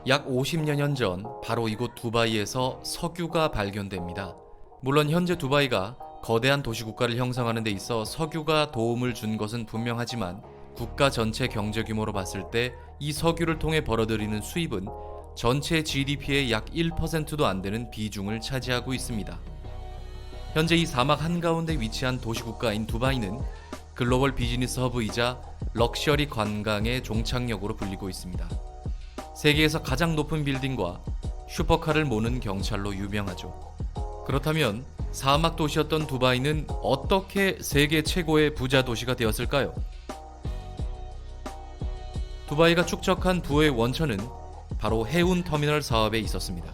약 50여 년 전 바로 이곳 두바이에서 석유가 발견됩니다. 물론 현재 두바이가 거대한 도시국가를 형성하는 데 있어 석유가 도움을 준 것은 분명하지만 국가 전체 경제 규모로 봤을 때 이 석유를 통해 벌어들이는 수입은 전체 GDP의 약 1%도 안 되는 비중을 차지하고 있습니다. 현재 이 사막 한가운데 위치한 도시국가인 두바이는 글로벌 비즈니스 허브이자 럭셔리 관광의 종착역으로 불리고 있습니다. 세계에서 가장 높은 빌딩과 슈퍼카를 모는 경찰로 유명하죠. 그렇다면 사막 도시였던 두바이는 어떻게 세계 최고의 부자 도시가 되었을까요? 두바이가 축적한 부의 원천은 바로 해운 터미널 사업에 있었습니다.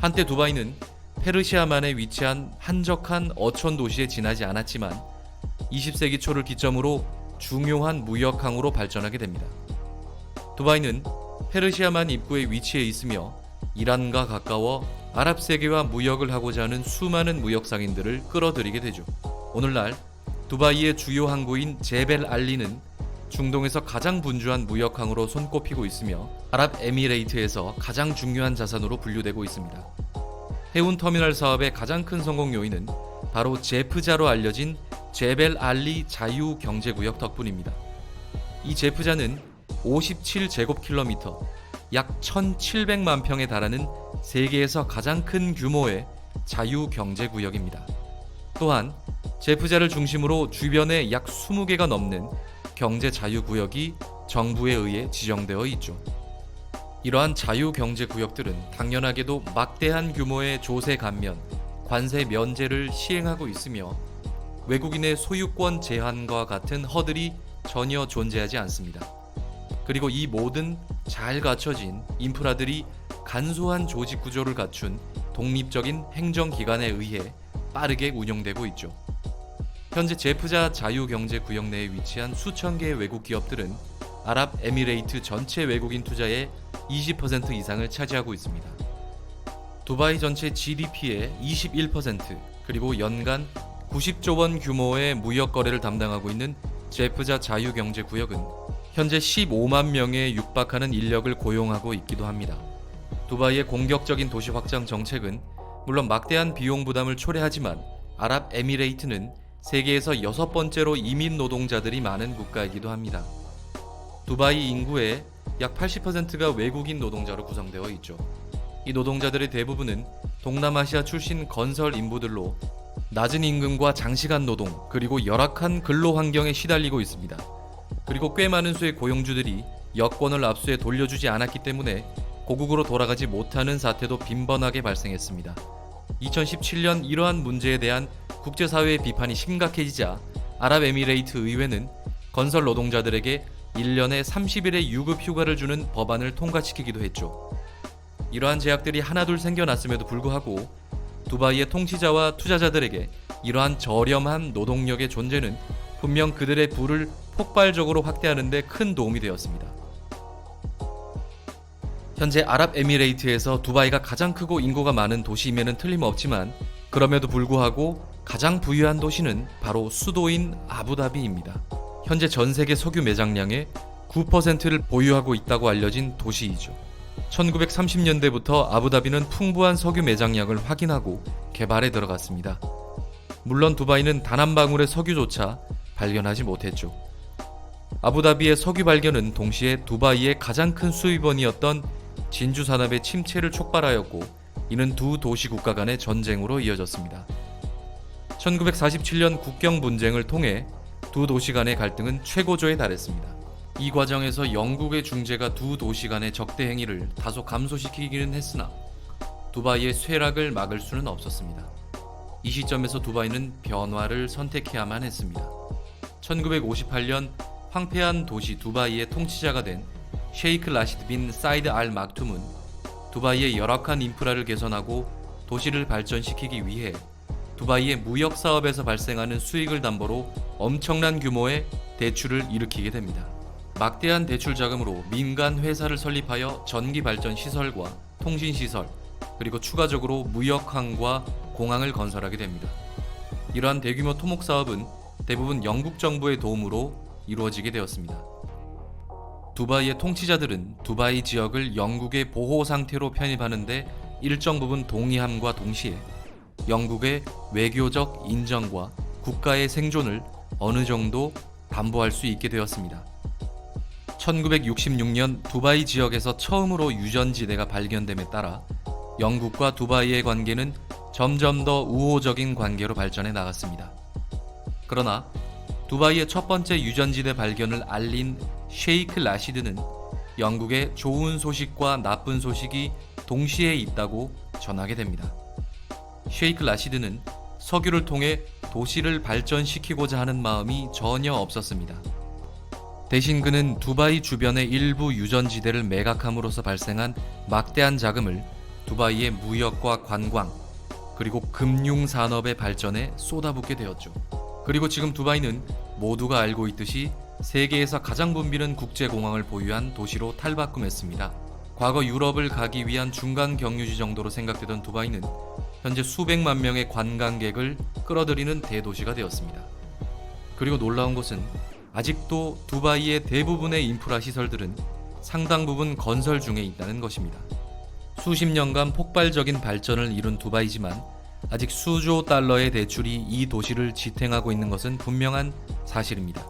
한때 두바이는 페르시아만에 위치한 한적한 어촌 도시에 지나지 않았지만 20세기 초를 기점으로 중요한 무역항으로 발전하게 됩니다. 두바이는 페르시아만 입구에 위치해 있으며 이란과 가까워 아랍 세계와 무역을 하고자 하는 수많은 무역 상인들을 끌어들이게 되죠. 오늘날 두바이의 주요 항구인 제벨 알리는 중동에서 가장 분주한 무역항으로 손꼽히고 있으며 아랍에미레이트에서 가장 중요한 자산으로 분류되고 있습니다. 해운 터미널 사업의 가장 큰 성공 요인은 바로 제프자로 알려진 제벨 알리 자유경제구역 덕분입니다. 이 제프자는 57제곱킬로미터, 약 1700만 평에 달하는 세계에서 가장 큰 규모의 자유경제구역입니다. 또한 제프자를 중심으로 주변에 약 20개가 넘는 경제자유구역이 정부에 의해 지정되어 있죠. 이러한 자유경제구역들은 당연하게도 막대한 규모의 조세 감면, 관세 면제를 시행하고 있으며 외국인의 소유권 제한과 같은 허들이 전혀 존재하지 않습니다. 그리고 이 모든 잘 갖춰진 인프라들이 간소한 조직 구조를 갖춘 독립적인 행정기관에 의해 빠르게 운영되고 있죠. 현재 제프자 자유경제구역 내에 위치한 수천 개의 외국 기업들은 아랍에미레이트 전체 외국인 투자의 20% 이상을 차지하고 있습니다. 두바이 전체 GDP의 21%, 그리고 연간 90조 원 규모의 무역 거래를 담당하고 있는 제프자 자유경제구역은 현재 15만 명에 육박하는 인력을 고용하고 있기도 합니다. 두바이의 공격적인 도시 확장 정책은 물론 막대한 비용 부담을 초래하지만 아랍에미레이트는 세계에서 6번째로 이민 노동자들이 많은 국가이기도 합니다. 두바이 인구의 약 80%가 외국인 노동자로 구성되어 있죠. 이 노동자들의 대부분은 동남아시아 출신 건설 인부들로 낮은 임금과 장시간 노동, 그리고 열악한 근로 환경에 시달리고 있습니다. 그리고 꽤 많은 수의 고용주들이 여권을 압수해 돌려주지 않았기 때문에 고국으로 돌아가지 못하는 사태도 빈번하게 발생했습니다. 2017년 이러한 문제에 대한 국제사회의 비판이 심각해지자 아랍에미레이트 의회는 건설 노동자들에게 1년에 30일의 유급 휴가를 주는 법안을 통과시키기도 했죠. 이러한 제약들이 하나둘 생겨났음에도 불구하고 두바이의 통치자와 투자자들에게 이러한 저렴한 노동력의 존재는 분명 그들의 부를 폭발적으로 확대하는 데 큰 도움이 되었습니다. 현재 아랍에미레이트에서 두바이가 가장 크고 인구가 많은 도시임에는 틀림없지만 그럼에도 불구하고 가장 부유한 도시는 바로 수도인 아부다비입니다. 현재 전 세계 석유 매장량의 9%를 보유하고 있다고 알려진 도시이죠. 1930년대부터 아부다비는 풍부한 석유 매장량을 확인하고 개발에 들어갔습니다. 물론 두바이는 단 한 방울의 석유조차 발견하지 못했죠. 아부다비의 석유 발견은 동시에 두바이의 가장 큰 수입원이었던 진주 산업의 침체를 촉발하였고 이는 두 도시 국가 간의 전쟁으로 이어졌습니다. 1947년 국경 분쟁을 통해 두 도시 간의 갈등은 최고조에 달했습니다. 이 과정에서 영국의 중재가 두 도시 간의 적대 행위를 다소 감소시키기는 했으나 두바이의 쇠락을 막을 수는 없었습니다. 이 시점에서 두바이는 변화를 선택해야만 했습니다. 1958년 황폐한 도시 두바이의 통치자가 된 셰이크 라시드 빈 사이드 알 막툼은 두바이의 열악한 인프라를 개선하고 도시를 발전시키기 위해 두바이의 무역 사업에서 발생하는 수익을 담보로 엄청난 규모의 대출을 일으키게 됩니다. 막대한 대출 자금으로 민간 회사를 설립하여 전기 발전 시설과 통신 시설, 그리고 추가적으로 무역항과 공항을 건설하게 됩니다. 이러한 대규모 토목 사업은 대부분 영국 정부의 도움으로 이루어지게 되었습니다. 두바이의 통치자들은 두바이 지역을 영국의 보호 상태로 편입하는데 일정 부분 동의함과 동시에 영국의 외교적 인정과 국가의 생존을 어느 정도 담보할 수 있게 되었습니다. 1966년 두바이 지역에서 처음으로 유전지대가 발견됨에 따라 영국과 두바이의 관계는 점점 더 우호적인 관계로 발전해 나갔습니다. 그러나 두바이의 첫 번째 유전지대 발견을 알린 셰이크 라시드는 영국의 좋은 소식과 나쁜 소식이 동시에 있다고 전하게 됩니다. 셰이크 라시드는 석유를 통해 도시를 발전시키고자 하는 마음이 전혀 없었습니다. 대신 그는 두바이 주변의 일부 유전지대를 매각함으로써 발생한 막대한 자금을 두바이의 무역과 관광, 그리고 금융 산업의 발전에 쏟아붓게 되었죠. 그리고 지금 두바이는 모두가 알고 있듯이 세계에서 가장 붐비는 국제공항을 보유한 도시로 탈바꿈했습니다. 과거 유럽을 가기 위한 중간 경유지 정도로 생각되던 두바이는 현재 수백만 명의 관광객을 끌어들이는 대도시가 되었습니다. 그리고 놀라운 것은 아직도 두바이의 대부분의 인프라 시설들은 상당 부분 건설 중에 있다는 것입니다. 수십 년간 폭발적인 발전을 이룬 두바이지만 아직 수조 달러의 대출이 이 도시를 지탱하고 있는 것은 분명한 사실입니다.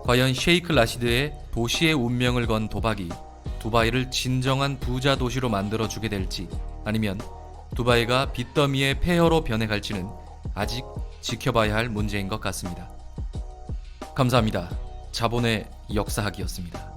과연 셰이크 라시드의 도시의 운명을 건 도박이 두바이를 진정한 부자 도시로 만들어주게 될지, 아니면 두바이가 빚더미의 폐허로 변해갈지는 아직 지켜봐야 할 문제인 것 같습니다. 감사합니다. 자본의 역사학이었습니다.